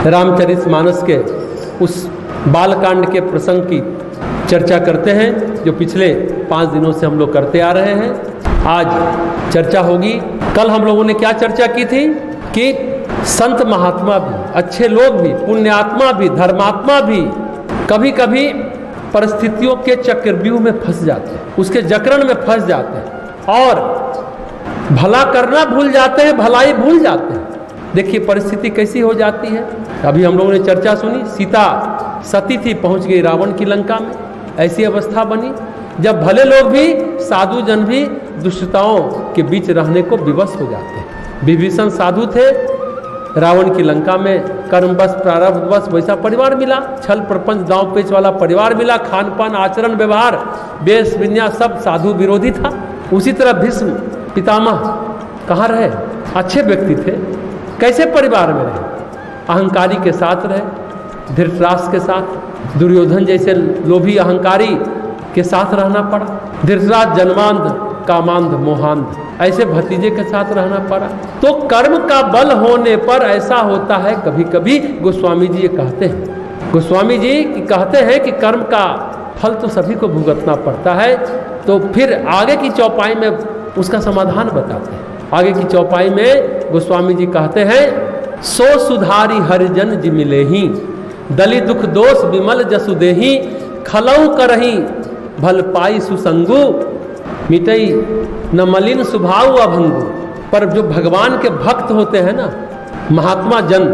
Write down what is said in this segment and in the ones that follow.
रामचरितमानस के उस बालकांड के प्रसंग की चर्चा करते हैं जो पिछले 5 दिनों से हम लोग करते आ रहे हैं। आज चर्चा होगी। कल हम लोगों ने क्या चर्चा की थी कि संत महात्मा भी, अच्छे लोग भी, पुण्यात्मा भी, धर्मात्मा भी कभी कभी परिस्थितियों के चक्रव्यूह में फंस जाते हैं, उसके जकरण में फंस जाते हैं और भला करना भूल जाते हैं, भलाई भूल जाते हैं। देखिए परिस्थिति कैसी हो जाती है। अभी हम लोगों ने चर्चा सुनी, सीता सती थी, पहुंच गई रावण की लंका में। ऐसी अवस्था बनी जब भले लोग भी, साधु जन भी दुष्टताओं के बीच रहने को विवश हो जाते हैं। विभीषण साधु थे, रावण की लंका में कर्मवश प्रारब्धवश वैसा परिवार मिला, छल प्रपंच दांव पेच वाला परिवार मिला, खान पान आचरण व्यवहार वेश विन्यास सब साधु विरोधी था। उसी तरह भीष्म पितामह कहाँ रहे, अच्छे व्यक्ति थे, कैसे परिवार में रहे, अहंकारी के साथ रहे, धृतराष्ट्र के साथ, दुर्योधन जैसे लोभी अहंकारी के साथ रहना पड़ा, धृतराष्ट्र जन्मांध कामांध मोहांध ऐसे भतीजे के साथ रहना पड़ा। तो कर्म का बल होने पर ऐसा होता है कभी कभी। गोस्वामी जी ये कहते हैं, गोस्वामी जी कहते हैं कि कर्म का फल तो सभी को भुगतना पड़ता है। तो फिर आगे की चौपाई में उसका समाधान बताते हैं। आगे की चौपाई में गोस्वामी जी कहते हैं, सो सुधारी हरिजन जि मिलेही, दलि दुख दोष विमल जसु देही, खलऊ करही भल पाई सुसंगु, मिटई न मलिन स्वभाव अभंगु। पर जो भगवान के भक्त होते हैं ना, महात्मा जन,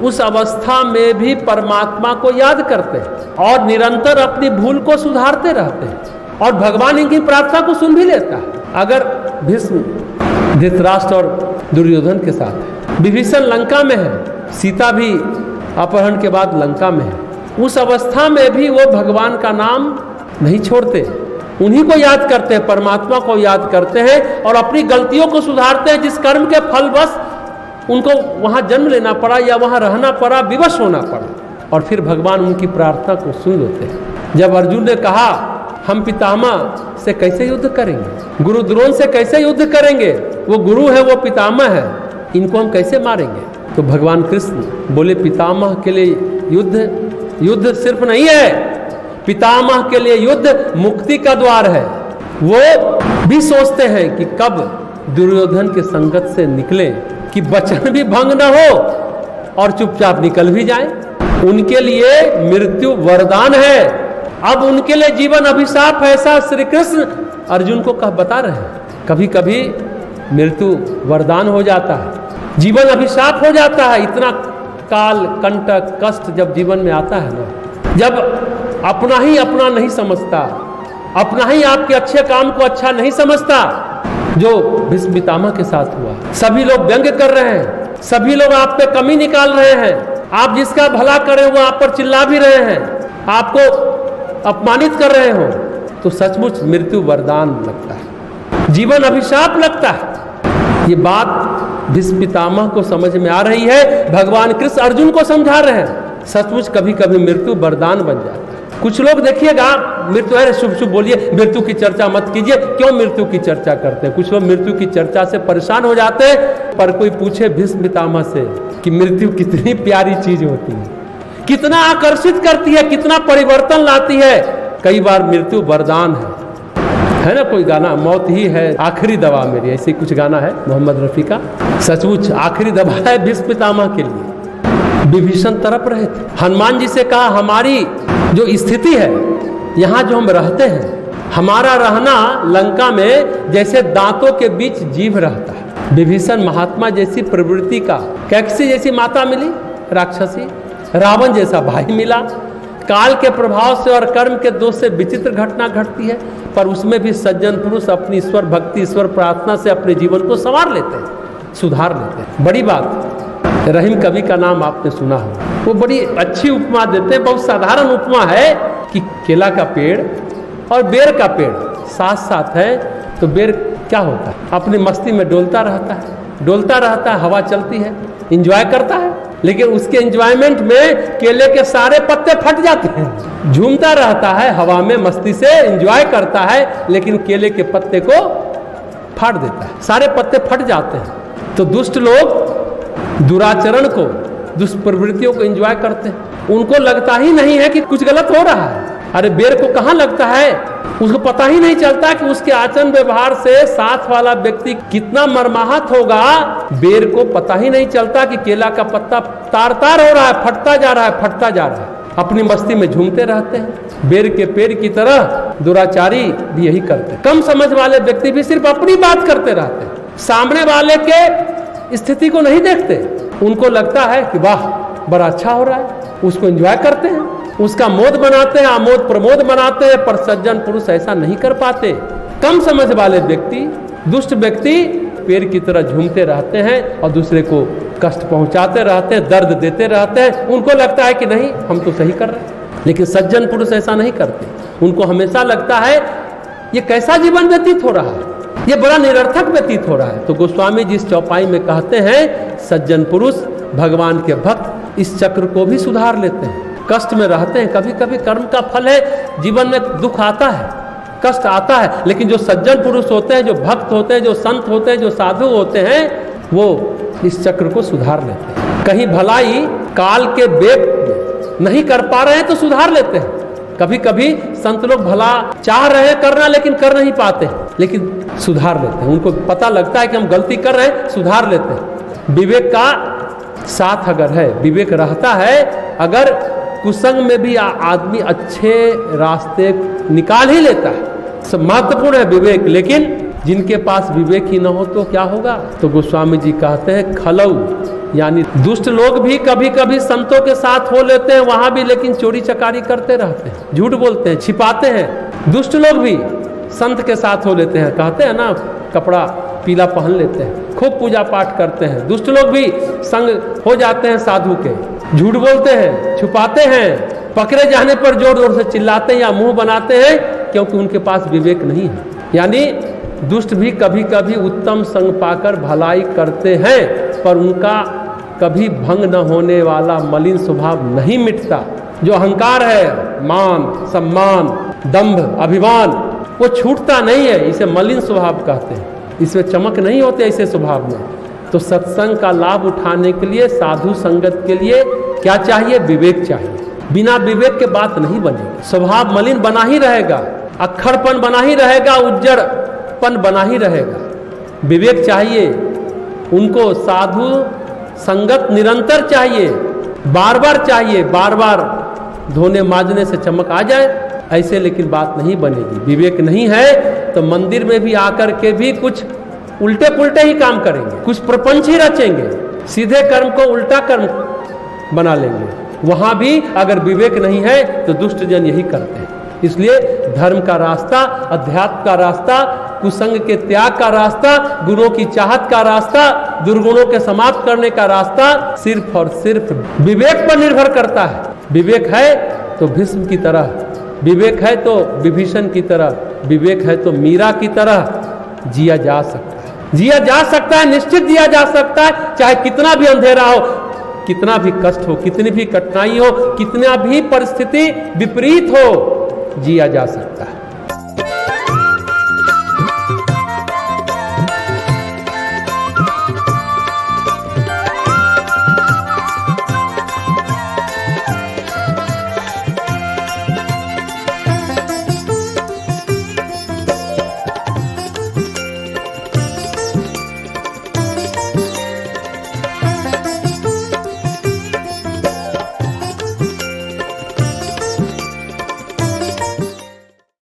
उस अवस्था में भी परमात्मा को याद करते हैं और निरंतर अपनी भूल को सुधारते रहते हैं और भगवान इनकी प्रार्थना को सुन भी लेता है। अगर भीष्म धृतराष्ट्र और दुर्योधन के साथ है, विभीषण लंका में है, सीता भी अपहरण के बाद लंका में है, उस अवस्था में भी वो भगवान का नाम नहीं छोड़ते, उन्हीं को याद करते हैं, परमात्मा को याद करते हैं और अपनी गलतियों को सुधारते हैं। जिस कर्म के फलवश उनको वहाँ जन्म लेना पड़ा या वहाँ रहना पड़ा, विवश होना पड़ा, और फिर भगवान उनकी प्रार्थना को सुन लेते हैं। जब अर्जुन ने कहा हम पितामह से कैसे युद्ध करेंगे, गुरु द्रोण से कैसे युद्ध करेंगे, वो गुरु है, वो पितामह है, इनको हम कैसे मारेंगे, तो भगवान कृष्ण बोले पितामह के लिए युद्ध सिर्फ नहीं है, पितामह के लिए युद्ध मुक्ति का द्वार है। वो भी सोचते हैं कि कब दुर्योधन के संगत से निकले कि वचन भी भंग न हो और चुपचाप निकल भी जाए। उनके लिए मृत्यु वरदान है, अब उनके लिए जीवन अभिशाप है, ऐसा श्री कृष्ण अर्जुन को बता रहे हैं। कभी कभी मृत्यु वरदान हो जाता है, जीवन अभिशाप हो जाता है। इतना काल कंटक कष्ट जब जीवन में आता है ना, जब अपना ही अपना नहीं समझता, अपना ही आपके अच्छे काम को अच्छा नहीं समझता, जो भीष्म पितामह के साथ हुआ। सभी लोग व्यंग कर रहे हैं, सभी लोग आप पे कमी निकाल रहे हैं, आप जिसका भला करें वो आप पर चिल्ला भी रहे हैं, आपको अपमानित कर रहे हो, तो सचमुच मृत्यु वरदान लगता है, जीवन अभिशाप लगता है। ये बात भीष्म पितामह को समझ में आ रही है, भगवान कृष्ण अर्जुन को समझा रहे हैं। सचमुच कभी कभी मृत्यु वरदान बन जाता है। कुछ लोग देखिएगा मृत्यु है, शुभ शुभ बोलिए, मृत्यु की चर्चा मत कीजिए, क्यों मृत्यु की चर्चा करते हैं। कुछ लोग मृत्यु की चर्चा से परेशान हो जाते हैं। पर कोई पूछे भीष्म पितामह से कि मृत्यु कितनी प्यारी चीज होती है, कितना आकर्षित करती है, कितना परिवर्तन लाती है। कई बार मृत्यु वरदान है ना। कोई गाना, मौत ही है आखिरी दवा मेरी, ऐसे कुछ गाना है मोहम्मद रफी का। सचमुच आखिरी दवा है भीष्म पितामह के लिए। विभीषण तड़प रहे थे, हनुमान जी से कहा हमारी जो स्थिति है, यहाँ जो हम रहते हैं, हमारा रहना लंका में जैसे दांतों के बीच जीभ रहता है। विभीषण महात्मा जैसी प्रवृत्ति का, कैकसी जैसी माता मिली राक्षसी, रावण जैसा भाई मिला। काल के प्रभाव से और कर्म के दोष से विचित्र घटना घटती है, पर उसमें भी सज्जन पुरुष अपनी ईश्वर भक्ति, ईश्वर प्रार्थना से अपने जीवन को संवार लेते हैं, सुधार लेते हैं। बड़ी बात। रहीम कवि का नाम आपने सुना हो, वो बड़ी अच्छी उपमा देते हैं, बहुत साधारण उपमा है कि केला का पेड़ और बेर का पेड़ साथ साथ है तो बेर क्या होता है, अपनी मस्ती में डोलता रहता है, हवा चलती है, इंजॉय करता है, लेकिन उसके एंजॉयमेंट में केले के सारे पत्ते फट जाते हैं। झूमता रहता है हवा में, मस्ती से एंजॉय करता है, लेकिन केले के पत्ते को फाड़ देता है, सारे पत्ते फट जाते हैं। तो दुष्ट लोग दुराचरण को, दुष्प्रवृत्तियों को एंजॉय करते हैं, उनको लगता ही नहीं है कि कुछ गलत हो रहा है। अरे बेर को कहाँ लगता है, उसको पता ही नहीं चलता कि उसके आचरण व्यवहार से साथ वाला व्यक्ति कितना मर्माहत होगा। बेर को पता ही नहीं चलता कि केला का पत्ता तार तार हो रहा है, फटता जा रहा है, अपनी मस्ती में झूमते रहते हैं। बेर के पेड़ की तरह दुराचारी भी यही करते हैं। कम समझ वाले व्यक्ति भी सिर्फ अपनी बात करते रहते हैं, सामने वाले के स्थिति को नहीं देखते। उनको लगता है कि वाह बड़ा अच्छा हो रहा है, उसको एंजॉय करते हैं, उसका मोद बनाते हैं, आमोद प्रमोद बनाते हैं, पर सज्जन पुरुष ऐसा नहीं कर पाते। कम समझ वाले व्यक्ति, दुष्ट व्यक्ति पेड़ की तरह झूमते रहते हैं और दूसरे को कष्ट पहुंचाते रहते हैं, दर्द देते रहते हैं। उनको लगता है कि नहीं हम तो सही कर रहे हैं, लेकिन सज्जन पुरुष ऐसा नहीं करते। उनको हमेशा लगता है ये कैसा जीवन व्यतीत हो रहा है, ये बड़ा निरर्थक व्यतीत हो रहा है। तो गोस्वामी जी इस चौपाई में कहते हैं सज्जन पुरुष भगवान के भक्त इस चक्र को भी सुधार लेते हैं। कष्ट में रहते हैं, कभी कभी कर्म का फल है, जीवन में दुख आता है, कष्ट आता है, लेकिन जो सज्जन पुरुष होते हैं, जो भक्त होते हैं, जो संत होते हैं, जो साधु होते हैं, वो इस चक्र को सुधार लेते हैं। कहीं भलाई काल के वेग नहीं कर पा रहे हैं तो सुधार लेते हैं। कभी कभी संत लोग भला चाह रहे हैं करना, लेकिन कर नहीं पाते, लेकिन सुधार लेते हैं। उनको पता लगता है कि हम गलती कर रहे हैं, सुधार लेते हैं। विवेक का साथ अगर है, विवेक रहता है, अगर कुसंग में भी आदमी अच्छे रास्ते निकाल ही लेता है। सब महत्वपूर्ण है विवेक, लेकिन जिनके पास विवेक ही न हो तो क्या होगा। तो गोस्वामी जी कहते हैं खलऊ, यानी दुष्ट लोग भी कभी कभी संतों के साथ हो लेते हैं वहां भी, लेकिन चोरी चकारी करते रहते हैं, झूठ बोलते हैं, छिपाते हैं। दुष्ट लोग भी संत के साथ हो लेते हैं, कहते हैं ना कपड़ा पीला पहन लेते हैं, खूब पूजा पाठ करते हैं। दुष्ट लोग भी संग हो जाते हैं साधु के, झूठ बोलते हैं, छुपाते हैं, पकड़े जाने पर जोर जोर से चिल्लाते हैं या मुंह बनाते हैं, क्योंकि उनके पास विवेक नहीं है। यानी दुष्ट भी कभी कभी उत्तम संग पाकर भलाई करते हैं, पर उनका कभी भंग न होने वाला मलिन स्वभाव नहीं मिटता। जो अहंकार है, मान सम्मान दंभ अभिमान, वो छूटता नहीं है, इसे मलिन स्वभाव कहते हैं। इसमें चमक नहीं होते ऐसे स्वभाव में। तो सत्संग का लाभ उठाने के लिए, साधु संगत के लिए क्या चाहिए, विवेक चाहिए। बिना विवेक के बात नहीं बनेगी, स्वभाव मलिन बना ही रहेगा, अक्खड़पन बना ही रहेगा, उज्जड़पन बना ही रहेगा। विवेक चाहिए उनको, साधु संगत निरंतर चाहिए, बार बार चाहिए, बार बार धोने मांजने से चमक आ जाए ऐसे, लेकिन बात नहीं बनेगी। विवेक नहीं है तो मंदिर में भी आकर के भी कुछ उल्टे पुल्टे ही काम करेंगे, कुछ प्रपंच ही रचेंगे, सीधे कर्म को उल्टा कर्म बना लेंगे। वहां भी अगर विवेक नहीं है तो दुष्ट जन यही करते हैं। इसलिए धर्म का रास्ता, अध्यात्म का रास्ता, कुसंग के त्याग का रास्ता, गुणों की चाहत का रास्ता, दुर्गुणों के समाप्त करने का रास्ता सिर्फ और सिर्फ विवेक पर निर्भर करता है। विवेक है तो भीष्म की तरह, विवेक है तो विभीषण की तरह, विवेक है तो मीरा की तरह जिया जा सकता है। जिया जा सकता है, निश्चित जिया जा सकता है, चाहे कितना भी अंधेरा हो, कितना भी कष्ट हो, कितनी भी कठिनाई हो, कितना भी परिस्थिति विपरीत हो, जिया जा सकता है।